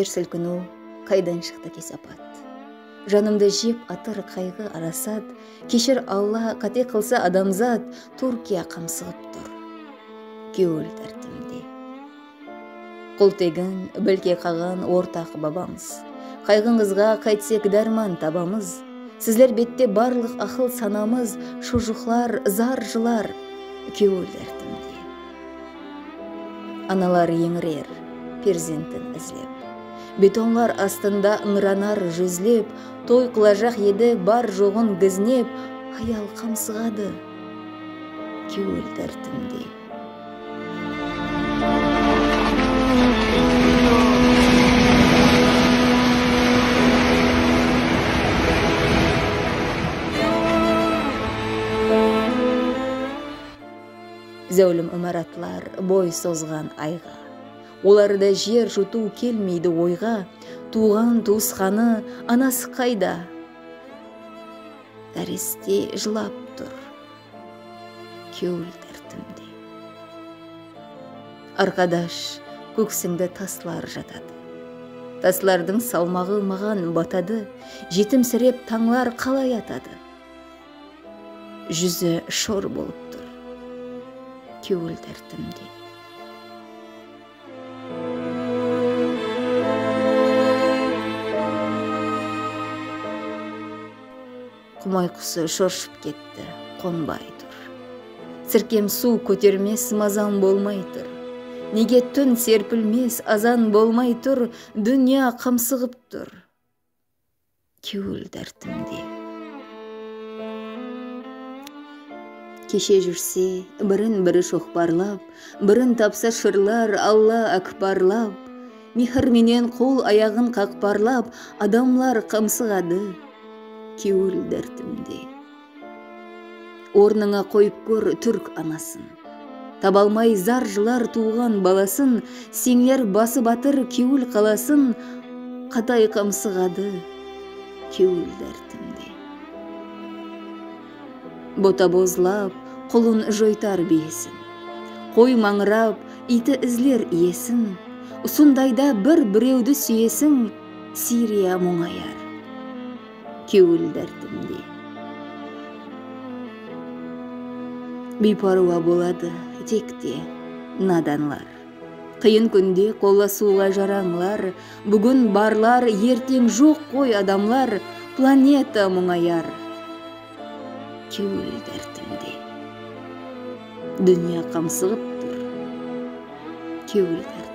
жер сілкіну, қайдан шықты кесапат. Жанымды жеп атыр қайғы арасат, кешір Алла, қате қылса адамзат, Туркия қамсығып тұр, кеуіл тәртімде. Құл тегін, білке қаған ортақ бабамыз. Қайғыңызға қайтсек дәрман табамыз. Сізлер бетте барлық ақыл санамыз, шұжықлар, зар жылар, кеуіл тәртімде. Аналар еңірер, перзентін ізлеп. Бетонлар астында ыңранар жүзлеп, той қылажақ еді бар жоғын гізнеп, аял қамсығады, кеуіл тәртімде. Зәулім ымаратлар бой созған айға. Оларда жер жұту келмейді ойға, туған туысқаны анасы қайда? Нәресте жылап тұр, кеуіл тәртімде. Арқадаш, көксіңді таслар жатады. Таслардың салмағы маған батады, жетімсіреп таңлар қалай атады. Жүзі шор болып тұр, кеуіл тәртімде. Құмай құсы шоршып кетті, қонбай тұр. Сіркем су көтермес, мазан болмай тұр. Неге түн серпілмес, азан болмай тұр, дүния қамсығып тұр, кеуіл тәртімде. Кеше жүрсе, бірін-бірі шоқпарлап, бірін тапса шырлар, Алла әкбарлап, мехірменен қол аяғын қақпарлап, адамлар қамсығады, кеуіл тәртімде. Орныңа қойып көр түрк анасын. Табалмай зар жылар туған баласын, сеңлер басы батыр кеуіл қаласын, қатай қамсығады, кеуіл тәртімде. Бота бозлап, құлын жойтар бейсін. Қой маңырап, иті ізлер иесін. Ұсындайда біреуді сүйесің, Сирия мұңаяр, кеуіл тәртімде. Бейпаруа болады текте наданлар. Қиын күнде қоласуға жараңлар, бүгін барлар, ертең жоқ қой адамлар, планета мұңаяр, кеуіл тәртімде. Дүния қамсығып тұр, кеуіл тәртімде.